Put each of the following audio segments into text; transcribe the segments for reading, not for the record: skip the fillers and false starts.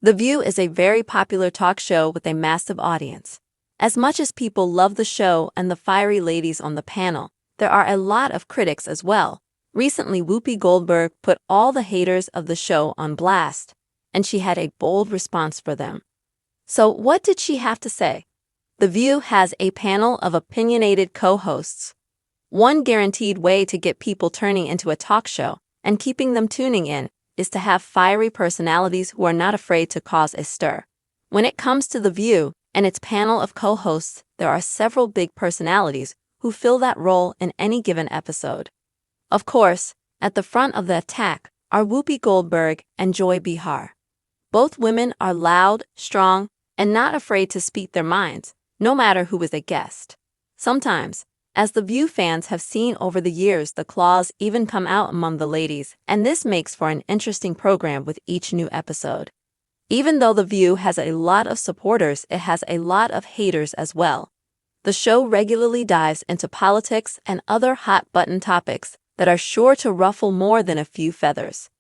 The View is a very popular talk show with a massive audience. As much as people love the show and the fiery ladies on the panel, there are a lot of critics as well. Recently, Whoopi Goldberg put all the haters of the show on blast, and she had a bold response for them. So what did she have to say? The View has a panel of opinionated co-hosts. One guaranteed way to get people turning into a talk show and keeping them tuning in is to have fiery personalities who are not afraid to cause a stir. When it comes to The View and its panel of co-hosts, there are several big personalities who fill that role in any given episode. Of course, at the front of the attack are Whoopi Goldberg and Joy Behar. Both women are loud, strong, and not afraid to speak their minds, no matter who is a guest. Sometimes, as The View fans have seen over the years, the claws even come out among the ladies, and this makes for an interesting program with each new episode. Even though The View has a lot of supporters, it has a lot of haters as well. The show regularly dives into politics and other hot-button topics that are sure to ruffle more than a few feathers.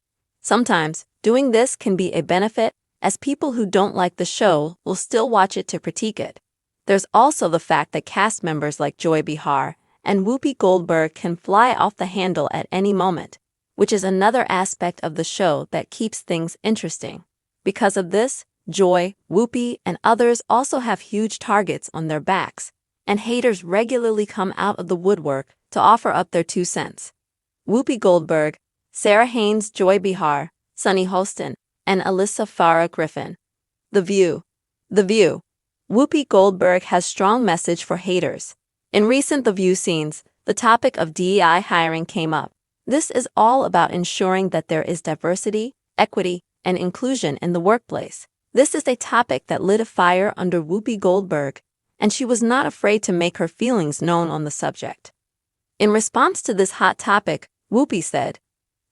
Sometimes, doing this can be a benefit, as people who don't like the show will still watch it to critique it. There's also the fact that cast members like Joy Behar and Whoopi Goldberg can fly off the handle at any moment, which is another aspect of the show that keeps things interesting. Because of this, Joy, Whoopi, and others also have huge targets on their backs, and haters regularly come out of the woodwork to offer up their 2 cents. Whoopi Goldberg, Sarah Haynes, Joy Behar, Sunny Hostin, and Alyssa Farah Griffin. The View. The View. Whoopi Goldberg has strong message for haters. In recent The View scenes, the topic of DEI hiring came up. This is all about ensuring that there is diversity, equity, and inclusion in the workplace. This is a topic that lit a fire under Whoopi Goldberg, and she was not afraid to make her feelings known on the subject. In response to this hot topic, Whoopi said,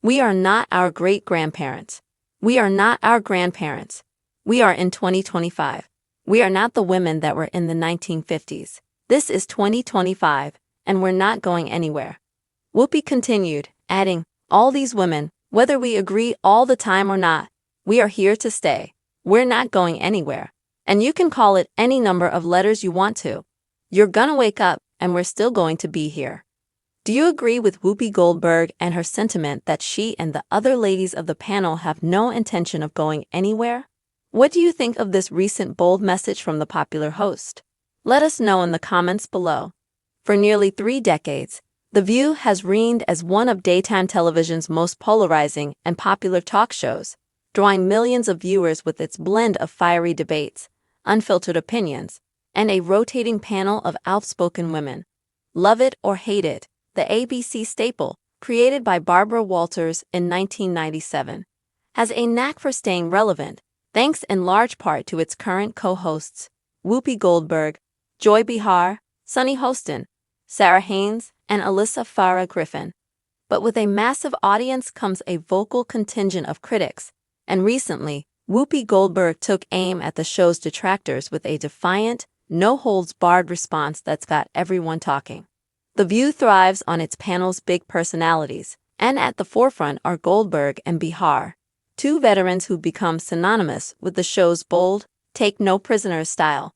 "We are not our great-grandparents. We are not our grandparents. We are in 2025. We are not the women that were in the 1950s. This is 2025, and we're not going anywhere." Whoopi continued, adding, "All these women, whether we agree all the time or not, we are here to stay. We're not going anywhere. And you can call it any number of letters you want to. You're gonna wake up, and we're still going to be here." Do you agree with Whoopi Goldberg and her sentiment that she and the other ladies of the panel have no intention of going anywhere? What do you think of this recent bold message from the popular host? Let us know in the comments below. For nearly 3 decades, The View has reigned as one of daytime television's most polarizing and popular talk shows, drawing millions of viewers with its blend of fiery debates, unfiltered opinions, and a rotating panel of outspoken women. Love it or hate it, the ABC staple, created by Barbara Walters in 1997, has a knack for staying relevant, thanks in large part to its current co-hosts, Whoopi Goldberg, Joy Behar, Sunny Hostin, Sarah Haynes, and Alyssa Farah Griffin. But with a massive audience comes a vocal contingent of critics, and recently, Whoopi Goldberg took aim at the show's detractors with a defiant, no-holds-barred response that's got everyone talking. The View thrives on its panel's big personalities, and at the forefront are Goldberg and Behar, 2 veterans who've become synonymous with the show's bold, take-no-prisoners style.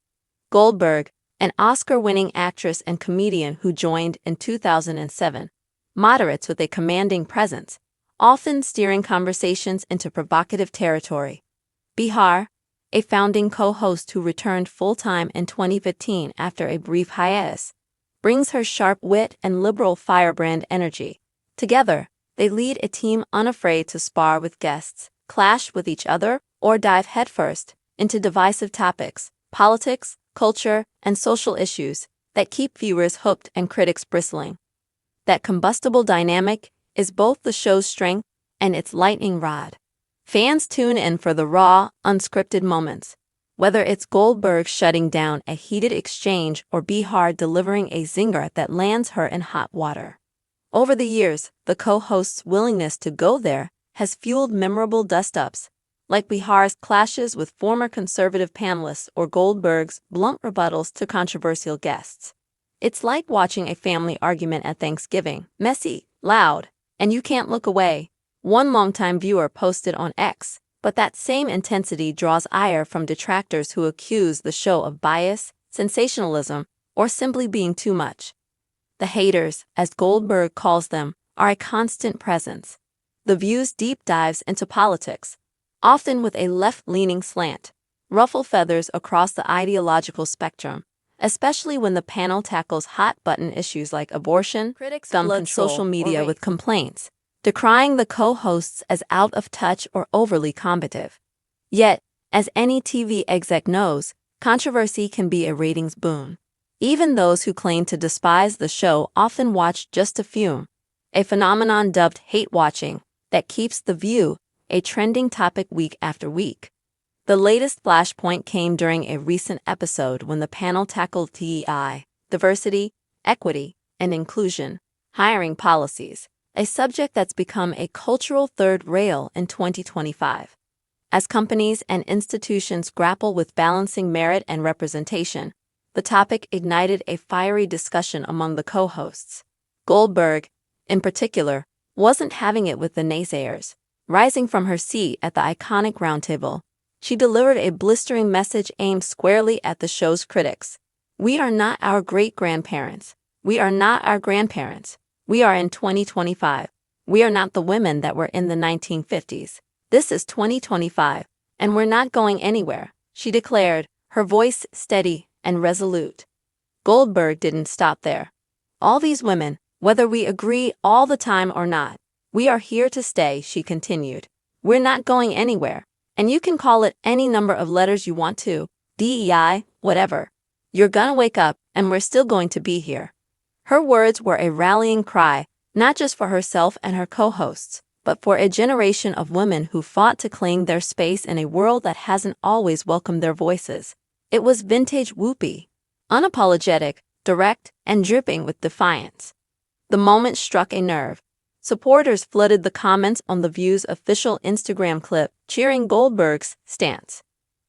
Goldberg, an Oscar-winning actress and comedian who joined in 2007, moderates with a commanding presence, often steering conversations into provocative territory. Behar, a founding co-host who returned full-time in 2015 after a brief hiatus, brings her sharp wit and liberal firebrand energy. Together, they lead a team unafraid to spar with guests, clash with each other, or dive headfirst into divisive topics, politics, culture, and social issues that keep viewers hooked and critics bristling. That combustible dynamic is both the show's strength and its lightning rod. Fans tune in for the raw, unscripted moments, whether it's Goldberg shutting down a heated exchange or Behar delivering a zinger that lands her in hot water. Over the years, the co-host's willingness to go there has fueled memorable dust-ups, like Behar's clashes with former conservative panelists or Goldberg's blunt rebuttals to controversial guests. It's like watching a family argument at Thanksgiving, messy, loud, and you can't look away, one longtime viewer posted on X, But that same intensity draws ire from detractors who accuse the show of bias, sensationalism, or simply being too much. The haters, as Goldberg calls them, are a constant presence. The View's deep dives into politics, often with a left-leaning slant, ruffle feathers across the ideological spectrum, especially when the panel tackles hot-button issues like abortion, Critics gun flood control, social media media with complaints, decrying the co-hosts as out of touch or overly combative. Yet, as any TV exec knows, controversy can be a ratings boon. Even those who claim to despise the show often watch just to fume, a phenomenon dubbed hate-watching that keeps The View a trending topic week after week. The latest flashpoint came during a recent episode when the panel tackled DEI, diversity, equity, and inclusion, hiring policies, a subject that's become a cultural third rail in 2025. As companies and institutions grapple with balancing merit and representation, the topic ignited a fiery discussion among the co-hosts. Goldberg, in particular, wasn't having it with the naysayers. Rising from her seat at the iconic roundtable, she delivered a blistering message aimed squarely at the show's critics. "We are not our great-grandparents. We are not our grandparents. We are in 2025. We are not the women that were in the 1950s. This is 2025, and we're not going anywhere," she declared, her voice steady and resolute. Goldberg didn't stop there. "All these women, whether we agree all the time or not, we are here to stay," she continued. "We're not going anywhere, and you can call it any number of letters you want to, DEI, whatever. You're gonna wake up, and we're still going to be here." Her words were a rallying cry, not just for herself and her co-hosts, but for a generation of women who fought to claim their space in a world that hasn't always welcomed their voices. It was vintage Whoopi, unapologetic, direct, and dripping with defiance. The moment struck a nerve. Supporters flooded the comments on The View's official Instagram clip, cheering Goldberg's stance.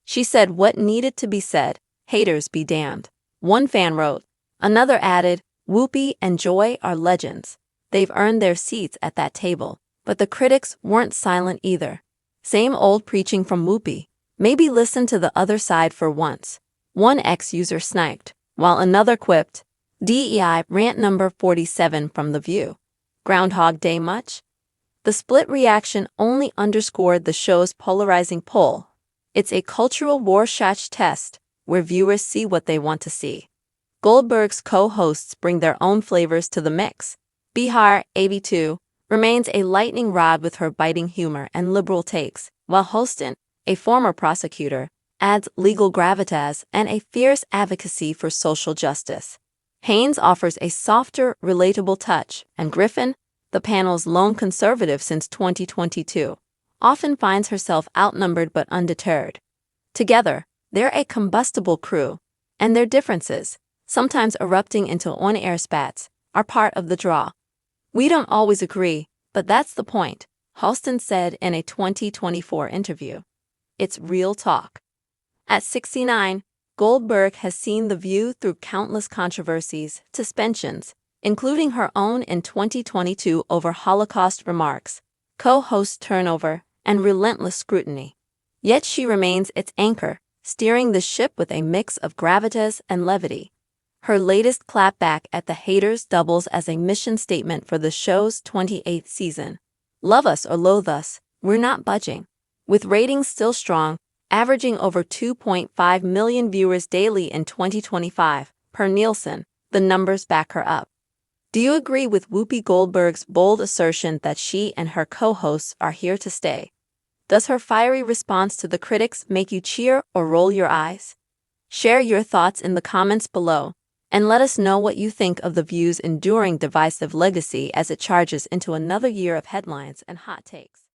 She said what needed to be said, haters be damned. One fan wrote. Another added, "Whoopi and Joy are legends. They've earned their seats at that table." But the critics weren't silent either. Same old preaching from Whoopi. Maybe listen to the other side for once. One ex-user sniped, while another quipped, "DEI rant number 47 from The View. Groundhog Day much?" The split reaction only underscored the show's polarizing pull. It's a cultural Rorschach test, where viewers see what they want to see. Goldberg's co-hosts bring their own flavors to the mix. Bihar, AB2, remains a lightning rod with her biting humor and liberal takes, while Holston, a former prosecutor, adds legal gravitas and a fierce advocacy for social justice. Haynes offers a softer, relatable touch, and Griffin, the panel's lone conservative since 2022, often finds herself outnumbered but undeterred. Together, they're a combustible crew, and their differences, sometimes erupting into on-air spats, are part of the draw. "We don't always agree, but that's the point," Holston said in a 2024 interview. It's real talk. At 69, Goldberg has seen The View through countless controversies, suspensions, including her own in 2022 over Holocaust remarks, co-host turnover, and relentless scrutiny. Yet she remains its anchor, steering the ship with a mix of gravitas and levity. Her latest clapback at the haters doubles as a mission statement for the show's 28th season. "Love us or loathe us, we're not budging." With ratings still strong, averaging over 2.5 million viewers daily in 2025, per Nielsen, the numbers back her up. Do you agree with Whoopi Goldberg's bold assertion that she and her co-hosts are here to stay? Does her fiery response to the critics make you cheer or roll your eyes? Share your thoughts in the comments below, and let us know what you think of The View's enduring divisive legacy as it charges into another year of headlines and hot takes.